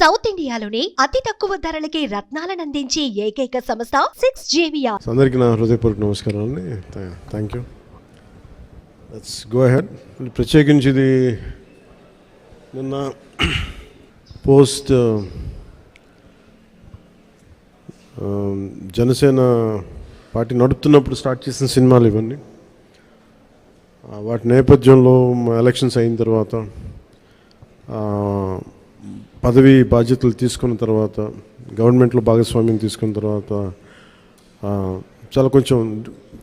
South ఇండియాలోని అతి తక్కువ ధరలకి రత్నాలను అందించే ఏకైక సంస్థ 6JVR. అందరికీ నా హృదయపూర్వక నమస్కారాలు. Thank you. Let's go ahead. ప్రత్యేకించి ఇది నిన్న పోస్ట్ జనసేన పార్టీ నడుపుతున్నప్పుడు స్టార్ట్ చేసిన సినిమాలు ఇవన్నీ. వాటి నేపథ్యంలో ఎలక్షన్స్ అయిన తర్వాత పదవి బాధ్యతలు తీసుకున్న తర్వాత గవర్నమెంట్లో భాగస్వామ్యం తీసుకున్న తర్వాత చాలా కొంచెం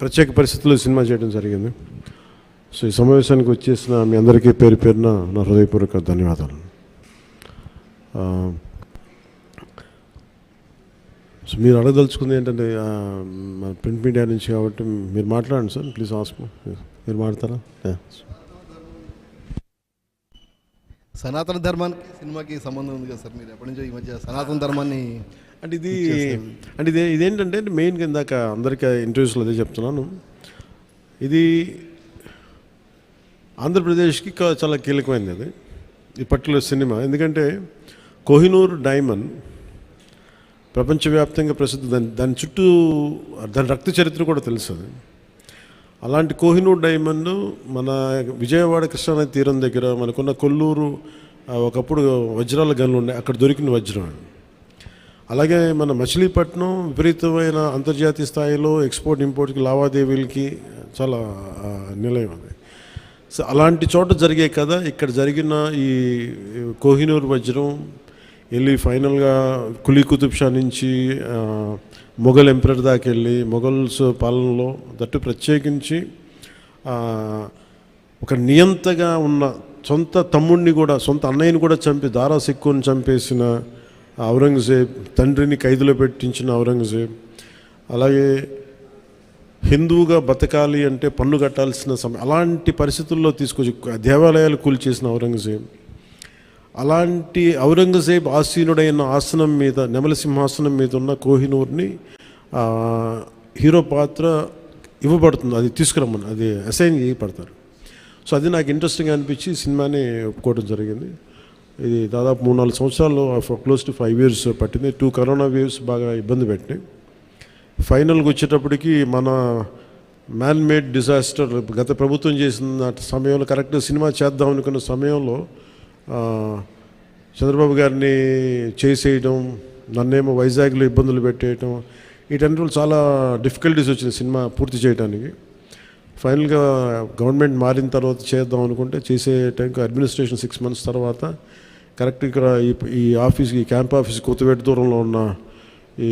ప్రత్యేక పరిస్థితుల్లో సినిమా చేయడం జరిగింది. సో ఈ సమావేశానికి వచ్చేసిన మీ అందరికీ పేరు పేరున నా హృదయపూర్వక ధన్యవాదాలు. సో మీరు అడగదలుచుకుంది ఏంటంటే ప్రింట్ మీడియా నుంచి కాబట్టి మీరు మాట్లాడండి సార్, ప్లీజ్ ఆస్క్. మీరు మాట్లాడతారా? సనాతన ధర్మానికి సినిమాకి సంబంధం ఉంది కదా సార్, మీరు ఎప్పటి నుంచో ఈ మధ్య సనాతన ధర్మాన్ని అంటే ఇదేంటంటే మెయిన్గా ఇందాక అందరికీ ఇంటర్వ్యూస్లో అదే చెప్తున్నాను, ఇది ఆంధ్రప్రదేశ్కి చాలా కీలకమైనది అది ఈ పర్టికులర్ సినిమా. ఎందుకంటే కోహినూర్ డైమండ్ ప్రపంచవ్యాప్తంగా ప్రసిద్ధి, దాని చుట్టూ దాని రక్త చరిత్ర కూడా తెలుస్తుంది. అలాంటి కోహినూర్ డైమండ్ మన విజయవాడ కృష్ణానది తీరం దగ్గర మనకున్న కొల్లూరు ఒకప్పుడు వజ్రాల గనులు ఉండే అక్కడ దొరికిన వజ్రం. అలాగే మన మచిలీపట్నం విపరీతమైన అంతర్జాతీయ స్థాయిలో ఎక్స్పోర్ట్ ఇంపోర్ట్కి లావాదేవీలకి చాలా నిలయం అది. సో అలాంటి చోట జరిగే కదా ఇక్కడ జరిగిన ఈ కోహినూర్ వజ్రం వెళ్ళి ఫైనల్గా కులీ కుతుబ్ షా నుంచి మొఘల్ ఎంపరర్ దాకా వెళ్ళి మొఘల్స్ పాలనలో దట్టు ప్రత్యేకించి ఒక నియంతగా ఉన్న సొంత తమ్ముడిని కూడా సొంత అన్నయ్యని కూడా చంపి దారా సిక్కుని చంపేసిన ఔరంగజేబ్, తండ్రిని ఖైదులో పెట్టించిన ఔరంగజేబ్, అలాగే హిందువుగా బతకాలి అంటే పన్ను కట్టాల్సిన సమయం అలాంటి పరిస్థితుల్లో తీసుకొచ్చి దేవాలయాలు కూల్చేసిన ఔరంగజేబ్, అలాంటి ఔరంగజేబ్ ఆసీనుడైన ఆసనం మీద నెమలి సింహాసనం మీద ఉన్న కోహినూర్ని హీరో పాత్ర ఇవ్వబడుతుంది, అది తీసుకురమ్మని అది అసైన్ చేయబడతారు. సో అది నాకు ఇంట్రెస్టింగ్ అనిపించి సినిమాని ఒప్పుకోవడం జరిగింది. ఇది దాదాపు 3-4 సంవత్సరాలు క్లోజ్ టు 5 years పట్టింది. 2 కరోనా వేవ్స్ బాగా ఇబ్బంది పెట్టినాయి. ఫైనల్గా వచ్చేటప్పటికి మన మ్యాన్ మేడ్ డిజాస్టర్ గత ప్రభుత్వం చేసిన సమయంలో కరెక్ట్గా సినిమా చేద్దాం అనుకున్న సమయంలో చంద్రబాబు గారిని చేసేయడం, నన్నేమో వైజాగ్లో ఇబ్బందులు పెట్టేయటం, వీటన్నిటిలో చాలా డిఫికల్టీస్ వచ్చింది సినిమా పూర్తి చేయడానికి. ఫైనల్గా గవర్నమెంట్ మారిన తర్వాత చేద్దాం అనుకుంటే చేసే టైంకి అడ్మినిస్ట్రేషన్ 6 months తర్వాత కరెక్ట్ ఇక్కడ ఈ ఆఫీస్కి ఈ క్యాంప్ ఆఫీస్ కొత్తపేట దూరంలో ఉన్న ఈ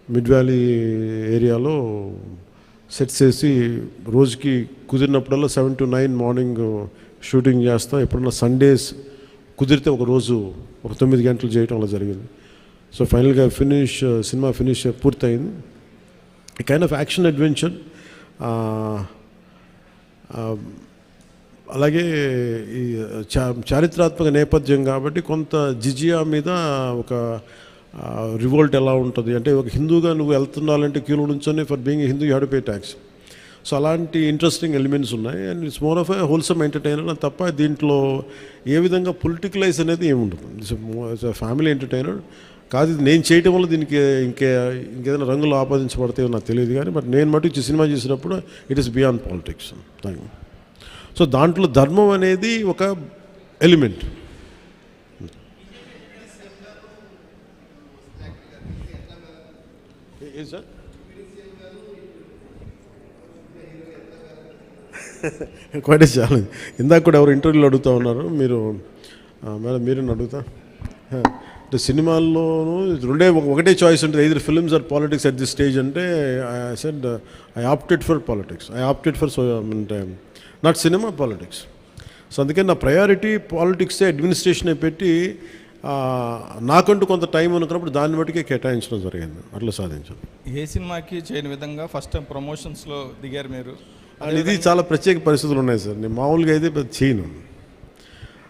మిడ్ వ్యాలీ ఏరియాలో సెట్ చేసి రోజుకి కుదిరినప్పుడల్లా 7 to 9 మార్నింగ్ షూటింగ్ చేస్తాం. ఎప్పుడన్నా సండేస్ కుదిరితే ఒక రోజు ఒక 9 గంటలు చేయటం అలా జరిగింది. సో ఫైనల్గా సినిమా ఫినిష్ పూర్తయింది. ఈ కైండ్ ఆఫ్ యాక్షన్ అడ్వెంచర్, అలాగే ఈ చారిత్రాత్మక నేపథ్యం కాబట్టి కొంత జిజియా మీద ఒక రివోల్ట్ ఎలా ఉంటుంది అంటే ఒక హిందూగా నువ్వు వెళ్తున్నాలంటే క్యూలో నుంచొని for being Hindu you have to pay tax. So అలాంటి ఇంట్రెస్టింగ్ ఎలిమెంట్స్ ఉన్నాయి. And it's more of a wholesome entertainer తప్ప దీంట్లో ఏ విధంగా పొలిటికలైజ్ అనేది ఏముండదు. ఇట్స్ ఫ్యామిలీ ఎంటర్టైనర్ కాదు. ఇది నేను చేయటం వల్ల దీనికి ఇంకేదైనా రంగులు ఆపాదించబడతాయో నాకు తెలియదు కానీ బట్ నేను మటు సినిమా చేసినప్పుడు it is beyond politics. So దాంట్లో ధర్మం అనేది ఒక ఎలిమెంట్. ఏ సార్ క్వైట్ ఛాలెంజ్. ఇందాక కూడా ఎవరు ఇంటర్వ్యూలో అడుగుతూ ఉన్నారు, మీరు మేడం మీరేనా అడుగుతా అంటే సినిమాల్లోనూ ఒకటే చాయిస్ ఉంటుంది, either films or politics at this stage అంటే I said I opted for politics. I opted for not cinema, politics. So అందుకని నా ప్రయారిటీ పాలిటిక్సే అడ్మినిస్ట్రేషనే పెట్టి నాకంటూ కొంత టైం అనుకున్నప్పుడు దాన్ని బట్టికే కేటాయించడం జరిగింది. అట్లా సాధించాను. ఏ సినిమాకి చేయని విధంగా ఫస్ట్ టైం ప్రమోషన్స్లో దిగారు మీరు. ఇది చాలా ప్రత్యేక పరిస్థితులు ఉన్నాయి సార్. నేను మామూలుగా అయితే చేయను.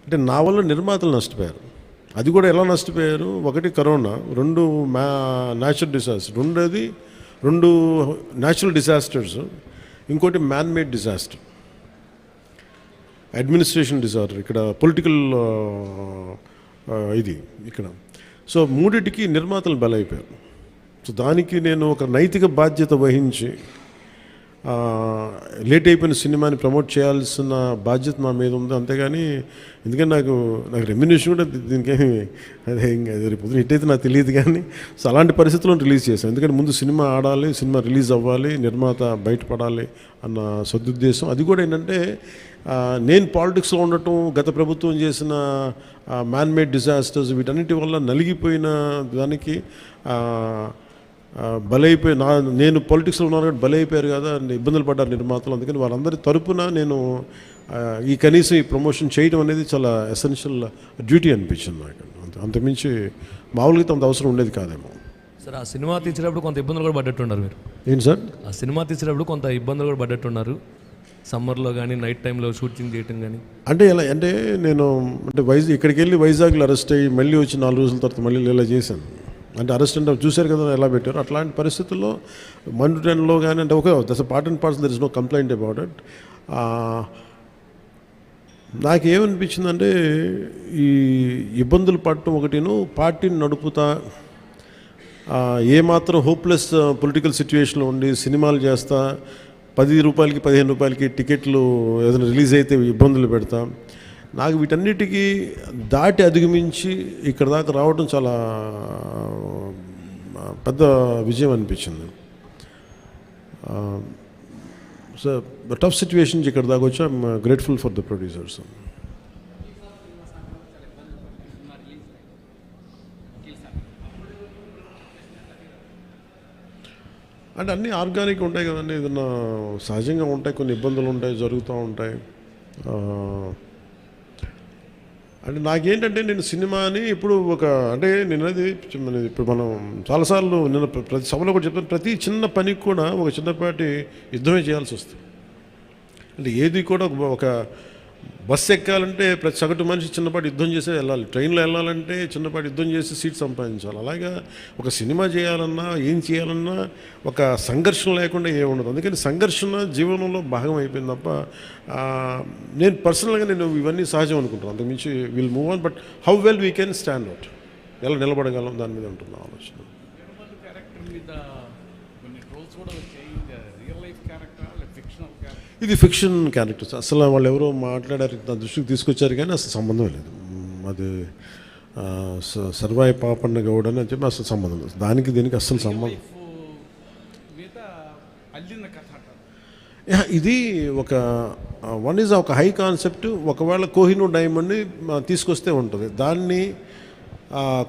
అంటే నా వల్ల నిర్మాతలు నష్టపోయారు. అది కూడా ఎలా నష్టపోయారు, 1 corona, 2 natural disaster, 2 natural disasters, ఇంకోటి man made disaster, administration disorder. ఇక్కడ పొలిటికల్ ఇది ఇక్కడ. సో మూడిటికి నిర్మాతలు బలైపోయారు. సో దానికి నేను ఒక నైతిక బాధ్యత వహించి లేట్ అయిపోయిన సినిమాని ప్రమోట్ చేయాల్సిన బాధ్యత నా మీద ఉంది. అంతేగాని ఎందుకంటే నాకు రెమ్యునేషన్ కూడా దీనికేమి అదే ఇంకా రేపు హిట్ అయితే నాకు తెలియదు. కానీ సో అలాంటి పరిస్థితుల్లో రిలీజ్ చేశాను. ఎందుకంటే ముందు సినిమా ఆడాలి, సినిమా రిలీజ్ అవ్వాలి, నిర్మాత బయటపడాలి అన్న సదుద్దేశం. అది కూడా ఏంటంటే నేను పాలిటిక్స్లో ఉండటం, గత ప్రభుత్వం చేసిన మ్యాన్మేడ్ డిజాస్టర్స్ వీటన్నిటి వల్ల నలిగిపోయిన దానికి బలైపోయి నేను పాలిటిక్స్లో ఉన్నాను కాబట్టి బలైపోయారు కదా, ఇబ్బందులు పడ్డారు నిర్మాతలు. అందుకని వాళ్ళందరి తరపున నేను ఈ కనీసం ఈ ప్రమోషన్ చేయడం అనేది చాలా ఎసెన్షియల్ డ్యూటీ అనిపించింది నాకు. అంతమించి మామూలుగా అంత అవసరం ఉండేది కాదేమో. సార్ ఆ సినిమా తీసేటప్పుడు కొంత ఇబ్బందులు కూడా పడ్డట్టున్నారు మీరు. ఏంటి సార్? ఆ సినిమా తీసేటప్పుడు కొంత ఇబ్బందులు కూడా పడ్డట్టున్నారు, సమ్మర్లో కానీ నైట్ టైంలో షూటింగ్ చేయటం కానీ. అంటే ఎలా అంటే నేను ఇక్కడికి వెళ్ళి వైజాగ్లో అరెస్ట్ అయ్యి మళ్ళీ వచ్చి 4 రోజుల తర్వాత మళ్ళీ ఇలా చేశాను. అంటే అరెస్ట్ అంటే చూశారు కదా ఎలా పెట్టారు. అట్లాంటి పరిస్థితుల్లో మండుటెన్లో కానీ అంటే okay that's part and parcel, there is no complaint about it. నాకేమనిపించిందంటే ఈ ఇబ్బందులు పడటం ఒకటిను, పార్టీని నడుపుతా ఏమాత్రం హోప్లెస్ పొలిటికల్ సిచ్యువేషన్లో ఉండి సినిమాలు చేస్తా 10 రూపాయలకి 15 రూపాయలకి టికెట్లు ఏదైనా రిలీజ్ అయితే ఇబ్బందులు పెడతా, నాకు వీటన్నిటికీ దాటి అధిగమించి ఇక్కడ దాకా రావడం చాలా పెద్ద విజయం అనిపించింది. సో టఫ్ సిచ్యువేషన్స్ ఇక్కడ దాకా వచ్చి I'm grateful for the producers. అంటే అన్నీ ఆర్గానిక్ ఉంటాయి కదండి, ఏదన్నా సహజంగా ఉంటాయి, కొన్ని ఇబ్బందులు ఉంటాయి, జరుగుతూ ఉంటాయి. అంటే నాకేంటంటే నేను సినిమాని ఇప్పుడు అంటే నేను అది ఇప్పుడు మనం చాలాసార్లు నేను ప్రతి సభలో కూడా చెప్తాను, ప్రతి చిన్న పనికి కూడా ఒక చిన్నపాటి యుద్ధమే చేయాల్సి వస్తుంది. అంటే ఏది కూడా ఒక బస్సు ఎక్కాలంటే ప్రతి సగటు మనిషి చిన్నపాటి యుద్ధం చేసే వెళ్ళాలి, ట్రైన్లో వెళ్ళాలంటే చిన్నపాటి యుద్ధం చేసి సీట్ సంపాదించాలి. అలాగా ఒక సినిమా చేయాలన్నా ఏం చేయాలన్నా ఒక సంఘర్షణ లేకుండా ఏముండదు. అందుకని సంఘర్షణ జీవనంలో భాగం అయిపోయింది తప్ప నేను పర్సనల్గా నేను ఇవన్నీ సహజం అనుకుంటాను. అంతకుమించి will move on, but how well we can stand out, ఎలా నిలబడగలం దాని మీద ఉంటుంది ఆలోచన. ఇది ఫిక్షన్ క్యారెక్టర్స్, అసలు వాళ్ళు ఎవరో మాట్లాడారు, నా దృష్టికి తీసుకొచ్చారు కానీ అసలు సంబంధం లేదు. అది సర్వాయి పాపన్న గౌడ్ అని చెప్పి అసలు సంబంధం లేదు, దానికి దీనికి అస్సలు సంబంధం. ఇది వన్ ఈజ్ ఒక హై కాన్సెప్ట్. ఒకవేళ కోహినూర్ డైమండ్ని తీసుకొస్తే ఉంటుంది, దాన్ని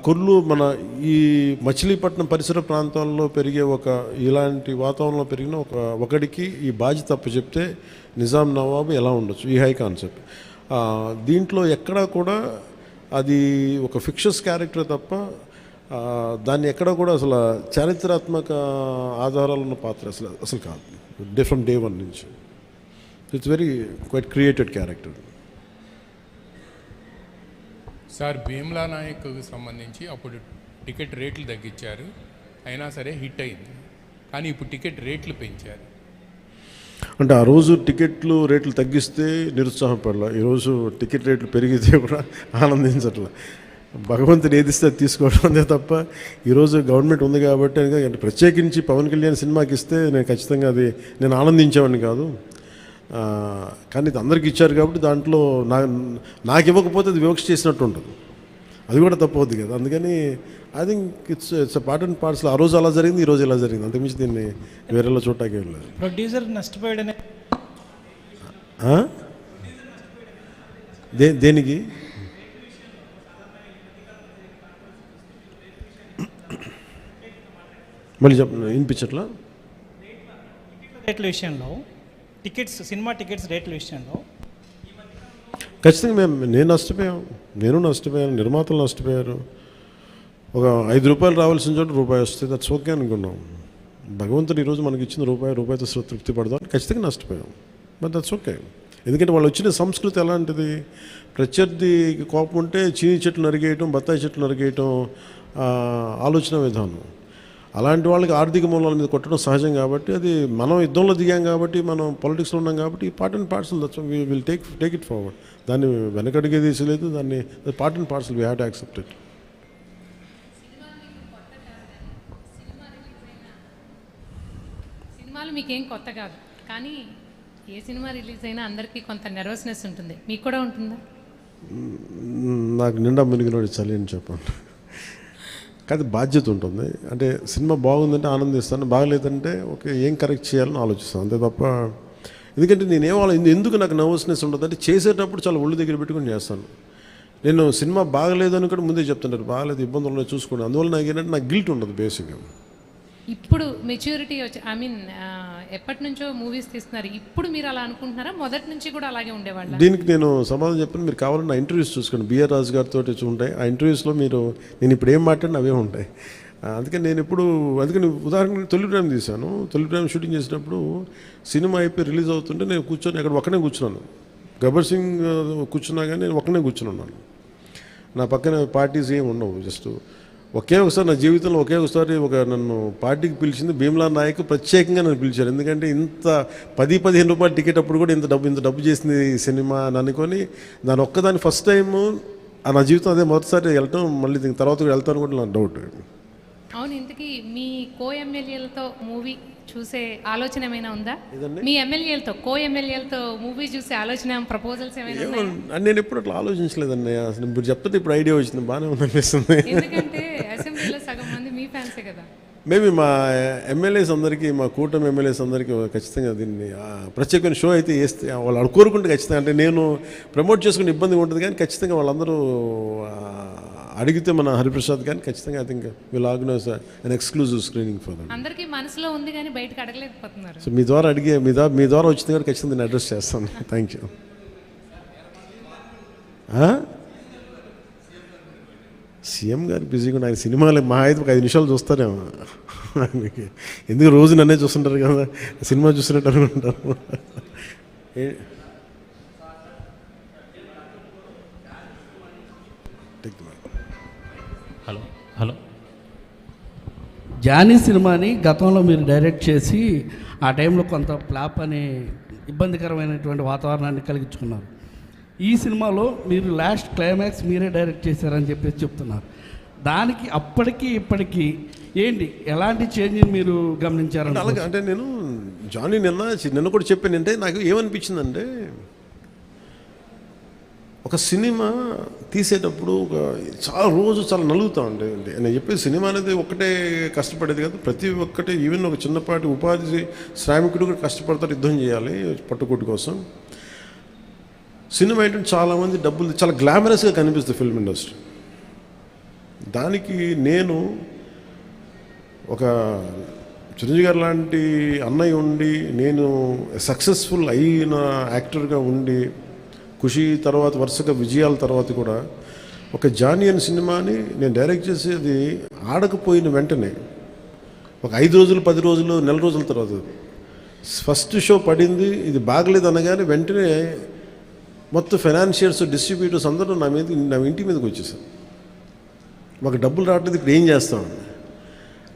కొర్లు మన ఈ మచిలీపట్నం పరిసర ప్రాంతాల్లో పెరిగే ఇలాంటి వాతావరణంలో పెరిగిన ఒకడికి ఈ బాధ్యత అప్పచెప్తే నిజాం నవాబు ఎలా ఉండొచ్చు, ఈ హై కాన్సెప్ట్. దీంట్లో ఎక్కడా కూడా అది ఒక ఫిక్షస్ క్యారెక్టర్ తప్ప దాన్ని ఎక్కడ కూడా అసలు చారిత్రాత్మక ఆధారాలు ఉన్న పాత్ర అసలు కాదు, ఫ్రమ్ డే 1 నుంచి. It's very quite created character. Sir Bheemla నాయక్కి సంబంధించి అప్పుడు టికెట్ రేట్లు తగ్గించారు, అయినా సరే హిట్ అయింది. కానీ ఇప్పుడు టికెట్ రేట్లు పెంచారు. అంటే ఆ రోజు టికెట్లు రేట్లు తగ్గిస్తే నిరుత్సాహపడలా, ఈరోజు టికెట్ రేట్లు పెరిగితే కూడా ఆనందించట్లా. భగవంతుని ఏదిస్తే అది తీసుకోవడం అంతే తప్ప ఈరోజు గవర్నమెంట్ ఉంది కాబట్టి అంటే ప్రత్యేకించి పవన్ కళ్యాణ్ సినిమాకి ఇస్తే నేను ఖచ్చితంగా అది నేను ఆనందించేవాడిని కాదు. కానీ ఇది అందరికి ఇచ్చారు కాబట్టి దాంట్లో నాకు ఇవ్వకపోతే అది వివక్ష చేసినట్టు ఉంటుంది, అది కూడా తప్పవుద్ది కదా. అందుకని I think it's part and parcel. ఆ రోజు అలా జరిగింది, ఈ రోజు ఇలా జరిగింది, అంతకుమించి దీన్ని వేరేలా చూడటానికి వెళ్ళలేదు. ప్రొడ్యూసర్ నష్టపోయాడనే దేనికి మళ్ళీ వినిపించట్లా? రేట్ల విషయంలో సినిమా టికెట్స్ రేట్ల విషయంలో ఖచ్చితంగా నేను నష్టపోయాను, నిర్మాతలు నష్టపోయారు. ఒక 5 రూపాయలు రావాల్సిన చోట రూపాయి వస్తే దట్స్ ఓకే అనుకున్నాం. భగవంతుడు ఈరోజు మనకి ఇచ్చిన రూపాయితో తృప్తి పడదాం, ఖచ్చితంగా నష్టపోయాం, బట్ దట్స్ ఓకే. ఎందుకంటే వాళ్ళు వచ్చిన సంస్కృతి ఎలాంటిది, ప్రత్యర్థికి కోపం ఉంటే చీని చెట్లు నరిగేయటం, బత్తాయి చెట్లు నరిగేయటం ఆలోచన విధానం. అలాంటి వాళ్ళకి ఆర్థిక మూలాల మీద కొట్టడం సహజం కాబట్టి, అది మనం యుద్ధంలో దిగాం కాబట్టి, మనం పొలిటిక్స్లో ఉన్నాం కాబట్టి part and parcel will take it forward. దాన్ని వెనకడిగే తీసలేదు, దాన్ని part and parcel we have to accept it. సినిమాలు మీకేం కొత్త కాదు, కానీ ఏ సినిమా రిలీజ్ అయినా అందరికీ కొంత నర్వస్నెస్ ఉంటుంది. మీకు కూడా ఉంటుందా? నాకు నిండా మునిగినోడు చలి అని చెప్పండి. కానీ బాధ్యత ఉంటుంది. అంటే సినిమా బాగుందంటే ఆనందిస్తాను, బాగలేదంటే ఓకే ఏం కరెక్ట్ చేయాలని ఆలోచిస్తాను, అంతే తప్ప. ఎందుకంటే ఎందుకు నాకు నర్వస్నెస్ ఉంటుంది అంటే చేసేటప్పుడు చాలా ఒళ్ళు దగ్గర పెట్టుకుని చేస్తాను. నేను సినిమా బాగలేదని కూడా ముందే చెప్తుంటారు, బాగలేదు ఇబ్బందులు ఉన్నాయి చూసుకోండి. అందువల్ల నాకు ఏంటంటే నాకు గిల్ట్ ఉండదు బేసిక్గా. ఇప్పుడు మెచ్యూరిటీ వచ్చి ఎప్పటి నుంచో మూవీస్ తీస్తున్నారు, ఇప్పుడు మీరు అలా అనుకుంటున్నారా? మొదటి నుంచి కూడా అలాగే ఉండేవాళ్ళు? దీనికి నేను సమాధానం చెప్పాను. మీరు కావాలంటే నా ఇంటర్వ్యూస్ చూసుకోండి, బిఆర్ రాజు గారితో ఉంటాయి. ఆ ఇంటర్వ్యూస్లో నేను ఇప్పుడు ఏం మాట్లాడినా అవే ఉంటాయి. అందుకని అందుకని ఉదాహరణకి తొలి ప్రేమ తీశాను. తొలి ప్రేమ షూటింగ్ చేసినప్పుడు సినిమా అయిపోయి రిలీజ్ అవుతుంటే నేను కూర్చొని అక్కడ ఒక్కనే కూర్చున్నాను. గబ్బర్ సింగ్ కూర్చున్నా కానీ నేను ఒక్కనే కూర్చున్నాను. నా పక్కన పార్టీస్ ఏమి ఉండవు. జస్ట్ ఒకసారి నా జీవితంలో ఒకసారి నన్ను పార్టీకి పిలిచింది భీమ్లా నాయక్. ప్రత్యేకంగా నన్ను పిలిచారు. ఎందుకంటే ఇంత 10-15 రూపాయలు టికెట్ అప్పుడు కూడా ఇంత డబ్బు చేసింది సినిమా అని అనుకొని దాని ఒక్కదాని ఫస్ట్ టైము నా జీవితం అదే మొదటిసారి వెళ్ళటం. మళ్ళీ దీని తర్వాత కూడా వెళ్తాను కూడా నాకు డౌట్. అవును, ఇంతకీ మీ ఎమ్మెల్యేలతో మూవీ చూసే ఆలోచన ఏమైనా ఉందా? మీ ఎమ్మెల్యేలతో మూవీ చూసే ఆలోచన, ప్రపోజల్స్ ఏమైనా? నేను ఎప్పుడు అట్లా ఆలోచించలేదండి. అసలు ఇప్పుడు చెప్తే ఇప్పుడు ఐడియా వచ్చింది, బాగానే ఉందనిపిస్తుంది. ఎందుకంటే అసెంబ్లీలో సగం మంది మీ ఫ్యాన్సే కదా. మేబీ మా ఎమ్మెల్యేస్ అందరికీ, మా కూటమి ఎమ్మెల్యేస్ అందరికీ ఖచ్చితంగా దీన్ని ప్రత్యేకమైన షో అయితే వేస్తే వాళ్ళు కోరుకుంటే ఖచ్చితంగా, అంటే నేను ప్రమోట్ చేసుకునే ఇబ్బంది ఉంటుంది కానీ ఖచ్చితంగా వాళ్ళందరూ అడిగితే మన హరిప్రసాద్ కానీ ఖచ్చితంగా I think will organise an exclusive screening for them. అందరికీ మనసులో ఉంది కానీ బయటకు అడగలేకపోతున్నారు. సో మీ ద్వారా వచ్చింది కూడా ఖచ్చితంగా నేను అడ్రస్ చేస్తాను. Thank you. సీఎం గారు బిజీగా ఆయన సినిమాలు మా అయితే ఒక 5 నిమిషాలు చూస్తారేమో. ఆయనకి ఎందుకు రోజు నన్నే చూస్తుంటారు కదా, సినిమా చూస్తున్నట్టు అనుకుంటారు. హలో జానీ సినిమాని గతంలో మీరు డైరెక్ట్ చేసి ఆ టైంలో కొంత ఫ్లాప్ అనే ఇబ్బందికరమైనటువంటి వాతావరణాన్ని కలిగించుకున్నారు. ఈ సినిమాలో మీరు లాస్ట్ క్లైమాక్స్ మీరే డైరెక్ట్ చేశారని చెప్పేసి చెప్తున్నారు. దానికి అప్పటికి ఇప్పటికీ ఏంటి ఎలాంటి చేంజ్ మీరు గమనించారంటే? అలాగే అంటే నేను జానీ నిన్న కూడా చెప్పాను. అంటే నాకు ఏమనిపించిందంటే ఒక సినిమా తీసేటప్పుడు చాలా నలుగుతూ ఉండే. నేను చెప్పేది సినిమా అనేది ఒక్కటే కష్టపడేది కాదు, ప్రతి ఒక్కటి ఈవెన్ ఒక చిన్నపాటి ఉపాధి శ్రామికుడు కూడా కష్టపడతారు, యుద్ధం చేయాలి పట్టుకోటి కోసం. సినిమా ఏంటంటే చాలామంది డబ్బులు చాలా గ్లామరస్గా కనిపిస్తుంది ఫిల్మ్ ఇండస్ట్రీ. దానికి నేను ఒక చిరంజీవి గారు లాంటి అన్నయ్య ఉండి, నేను సక్సెస్ఫుల్ అయిన యాక్టర్గా ఉండి, ఖుషి తర్వాత వరుసగా విజయాల తర్వాత కూడా ఒక జానీ అనే సినిమాని నేను డైరెక్ట్ చేసేది ఆడకపోయిన వెంటనే ఒక 5 రోజులు 10 రోజులు నెల రోజుల తర్వాత ఫస్ట్ షో పడింది, ఇది బాగలేదు అనగానే వెంటనే మొత్తం ఫైనాన్షియర్స్ డిస్ట్రిబ్యూటర్స్ అందరూ నా ఇంటి మీదకి వచ్చేసారు. మాకు డబ్బులు రావట్లేదు, ఇప్పుడు ఏం చేస్తామండి.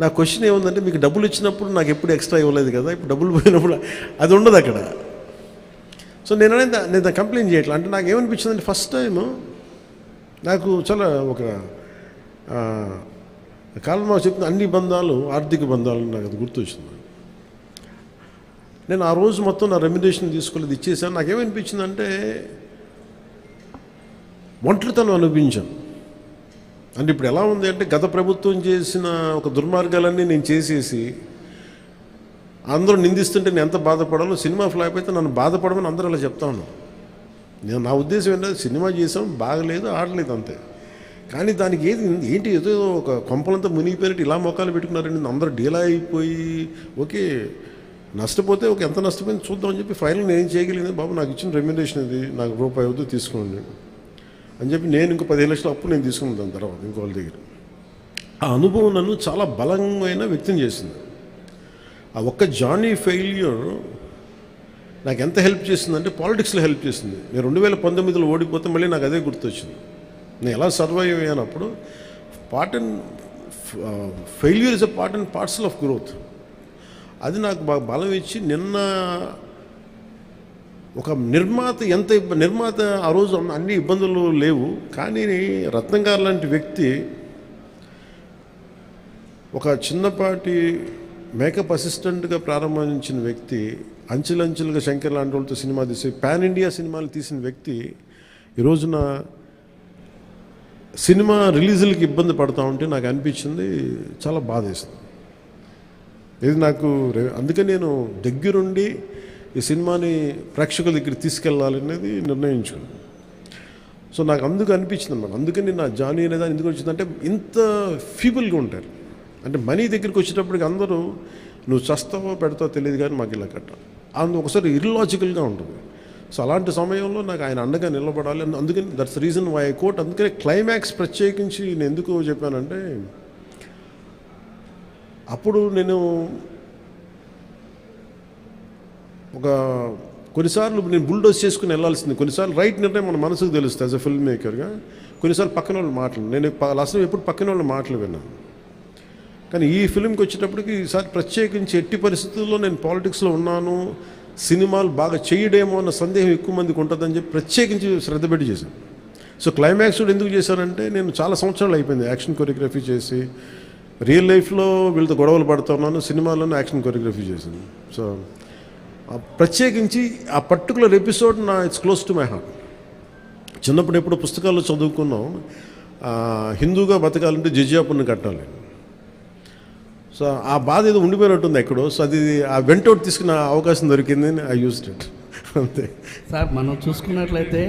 నా క్వశ్చన్ ఏముందంటే, మీకు డబ్బులు ఇచ్చినప్పుడు నాకు ఎప్పుడు ఎక్స్ట్రా ఇవ్వలేదు కదా, ఇప్పుడు డబ్బులు పోయినప్పుడు అది ఉండదు అక్కడ. సో నేను కంప్లైంట్ చేయట్లా. అంటే నాకు ఏమనిపించిందంటే ఫస్ట్ టైము నాకు చాలా ఒక కాలం మాకు చెప్పిన అన్ని బంధాలు ఆర్థిక బంధాలు నాకు అది గుర్తొచ్చింది. నేను ఆ రోజు మొత్తం నా రెమ్యునరేషన్ తీసుకోలేదు, ఇచ్చేసాను. నాకేమనిపించిందంటే ఒంటరితనం అనిపించాను. అంటే ఇప్పుడు ఎలా ఉంది అంటే గత ప్రభుత్వం చేసిన ఒక దుర్మార్గాలన్నీ నేను చేసేసి అందరూ నిందిస్తుంటే నేను ఎంత బాధపడాలో, సినిమా ఫ్లాప్ అయితే నన్ను బాధపడమని అందరూ అలా చెప్తా ఉన్నాను. నా ఉద్దేశం ఏంటంటే సినిమా చేసాం, బాగలేదు, ఆడలేదు అంతే. కానీ దానికి ఏంటి ఏదో ఒక కొంపలంతా మునిగిపోయినట్టు ఇలా మొక్కలు పెట్టుకున్నారండి. అందరూ డీలా అయిపోయి ఓకే నష్టపోతే ఎంత నష్టపోయింది చూద్దామని చెప్పి ఫైనల్ నేను ఏం చేయగలిగింది, బాబు నాకు ఇచ్చిన రెమ్యునరేషన్ ఇది, నాకు రూపాయి అవుతూ తీసుకోండి అని చెప్పి నేను ఇంకో 15 లక్షల అప్పు నేను తీసుకున్నాను. దాని తర్వాత ఇంకో వాళ్ళ దగ్గర ఆ అనుభవం నన్ను చాలా బలమైన వ్యక్తం చేసింది. ఆ ఒక్క జానీ ఫెయిల్యూర్ నాకు ఎంత హెల్ప్ చేసిందంటే పాలిటిక్స్లో హెల్ప్ చేసింది. నేను 2019లో ఓడిపోతే మళ్ళీ నాకు అదే గుర్తొచ్చింది. నేను ఎలా సర్వైవ్ అయ్యానప్పుడు failure is a part and parcel of growth. అది నాకు బాగా బలం ఇచ్చి నిన్న ఒక నిర్మాత ఆ రోజు అన్ని ఇబ్బందులు లేవు, కానీ రత్నం గారు లాంటి వ్యక్తి ఒక చిన్నపాటి మేకప్ అసిస్టెంట్గా ప్రారంభించిన వ్యక్తి, అంచెలంచెలుగా శంకర్ లాంటి వాళ్ళతో సినిమా తీసి పాన్ ఇండియా సినిమాలు తీసిన వ్యక్తి ఈ రోజున సినిమా రిలీజులకి ఇబ్బంది పడతా ఉంటే నాకు అనిపించింది చాలా బాధేస్తుంది. ఇది నాకు అందుకని నేను దగ్గరుండి ఈ సినిమాని ప్రేక్షకుల దగ్గరికి తీసుకెళ్ళాలనేది నిర్ణయించుకున్నాను. సో నాకు అందుకు అనిపించింది అన్నమాట. అందుకని నా జానీ అనేది ఎందుకు వచ్చిందంటే ఇంత ఫీబుల్గా ఉంటారు, అంటే మనీ దగ్గరికి వచ్చేటప్పటికి అందరూ నువ్వు చస్తావో పెడతావో తెలియదు కానీ మాకు ఇలా కట్టాలి ఒకసారి ఇర్లాజికల్గా ఉంటుంది. సో అలాంటి సమయంలో నాకు ఆయన అండగా నిలబడాలి. అందుకని that's reason why I quote. అందుకని క్లైమాక్స్ ప్రత్యేకించి నేను ఎందుకు చెప్పానంటే, అప్పుడు నేను కొన్నిసార్లు నేను బుల్డోజ్ చేసుకుని వెళ్ళాల్సింది, కొన్నిసార్లు రైట్ నిర్ణయం మన మనసుకు తెలుస్తుంది యాజ్ అ ఫిల్మ్ మేకర్గా. కొన్నిసార్లు పక్కన వాళ్ళు మాటలు నేను అసలు ఎప్పుడు పక్కన వాళ్ళ మాటలు విన్నాను, కానీ ఈ ఫిల్మ్కి వచ్చేటప్పటికి ఈసారి ప్రత్యేకించి ఎట్టి పరిస్థితుల్లో నేను పాలిటిక్స్లో ఉన్నాను, సినిమాలు బాగా చేయడేమో అన్న సందేహం ఎక్కువ మందికి ఉంటుందని చెప్పి ప్రత్యేకించి శ్రద్ధ పెట్టి చేశాను. సో క్లైమాక్స్ కూడా ఎందుకు చేశానంటే, నేను చాలా సంవత్సరాలు అయిపోయింది యాక్షన్ కొరియోగ్రఫీ చేసి, రియల్ లైఫ్లో వీళ్ళతో గొడవలు పడుతూ ఉన్నాను, సినిమాలోనే యాక్షన్ కొరియోగ్రఫీ చేశాను. సో ప్రత్యేకించి ఆ particular episode it's close to my heart. చిన్నప్పుడు ఎప్పుడు పుస్తకాల్లో చదువుకున్నాం, హిందూగా బతకాలంటే జిజియాపుని కట్టాలి. సో ఆ బాధ ఏదో ఉండిపోయినట్టుంది ఎక్కడో. సో అది ఆ వెంటౌట్ తీసుకున్న అవకాశం దొరికింది, ఐ యూజ్డ్ ఇట్ అంతే. సార్ మనం చూసుకున్నట్లయితే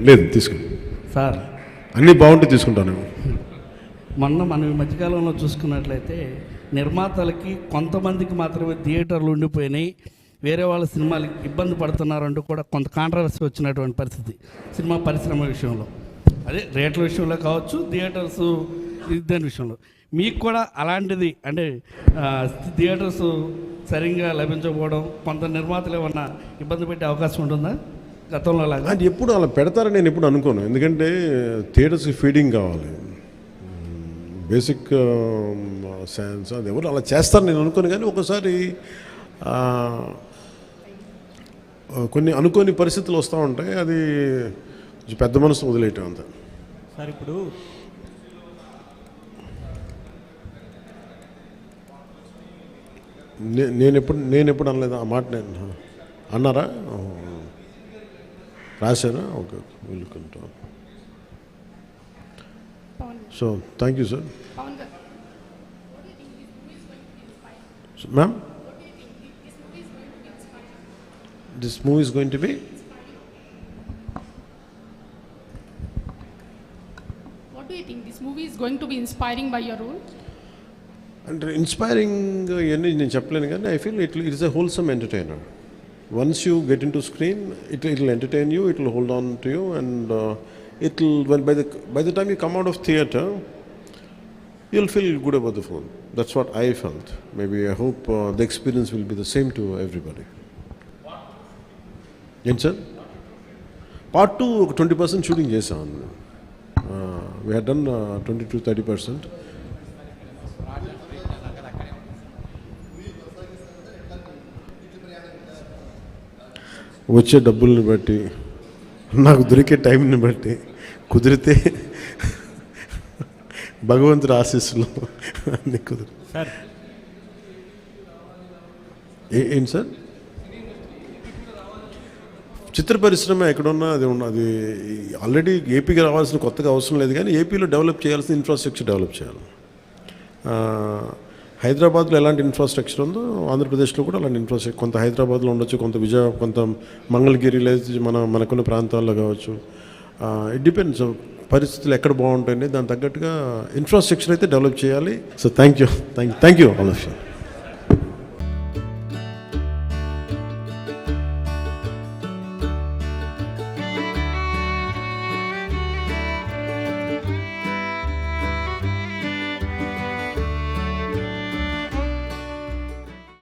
లేదు తీసుకుని సార్ అన్నీ బాగుంటే తీసుకుంటాను. మనం ఈ మధ్యకాలంలో చూసుకున్నట్లయితే నిర్మాతలకి కొంతమందికి మాత్రమే థియేటర్లు ఉండిపోయినాయి, వేరే వాళ్ళ సినిమాలకి ఇబ్బంది పడుతున్నారంటూ కూడా కొంత కాంట్రవర్సీ వచ్చినటువంటి పరిస్థితి సినిమా పరిశ్రమ విషయంలో. అదే రేట్ల విషయంలో కావచ్చు, థియేటర్స్ దాని విషయంలో మీకు కూడా అలాంటిది అంటే థియేటర్స్ సరిగ్గా లభించకపోవడం, కొంత నిర్మాతలు ఏమన్నా ఇబ్బంది పెట్టే అవకాశం ఉంటుందా గతంలో లాగా? అది ఎప్పుడు అలా పెడతారని నేను ఎప్పుడు అనుకోను, ఎందుకంటే థియేటర్స్కి ఫీడింగ్ కావాలి, బేసిక్ సైన్స్, అది ఎవరు అలా చేస్తారని నేను అనుకోను. కానీ ఒకసారి కొన్ని అనుకోని పరిస్థితులు వస్తూ ఉంటాయి, అది పెద్ద మనసు వదిలేయటం అంతా. సార్ ఇప్పుడు నేను ఎప్పుడు అనలేదు ఆ మాట. నేను అన్నారా, రాశారా? ఓకే, వెల్కుంటాం. So thank you sir. Ma'am, this movie is going to be? What do you think this movie is going to be inspiring by your role? అంటే ఇన్స్పైరింగ్ ఇవన్నీ నేను చెప్పలేను, కానీ I feel it is a wholesome entertainer. Once you get in to screen, it will entertain you, it will hold on to you, and it will buy the time you come out of theatre, you will feel good about the film. That's what I felt. Maybe I hope the experience will be the same to everybody. ఏంటి sir? Part 2 ఒక 20% shooting చేసాం. We had done 20 to 30%. వచ్చే డబ్బుల్ని బట్టి, నాకు దొరికే టైంని బట్టి, కుదిరితే భగవంతుడి ఆశీస్సులు అన్నీ కుదిరి. సార్ ఏంటి సార్? చిత్ర పరిశ్రమ ఎక్కడున్నా అది ఉన్నది. ఆల్రెడీ ఏపీకి రావాల్సిన కొత్తగా అవసరం లేదు, కానీ ఏపీలో డెవలప్ చేయాల్సిన ఇన్ఫ్రాస్ట్రక్చర్ డెవలప్ చేయాలి. హైదరాబాద్లో ఎలాంటి ఇన్ఫ్రాస్ట్రక్చర్ ఉందో ఆంధ్రప్రదేశ్లో కూడా అలాంటి ఇన్ఫ్రాస్ట్రక్చర్ కొంత హైదరాబాద్లో ఉండొచ్చు, కొంత కొంత మంగళగిరి లేదా మనకున్న ప్రాంతాల్లో కావచ్చు. ఇట్ డిపెండ్స్ పరిస్థితులు ఎక్కడ బాగుంటాయండి, దానికి తగ్గట్టుగా ఇన్ఫ్రాస్ట్రక్చర్ అయితే డెవలప్ చేయాలి. So thank you all of you.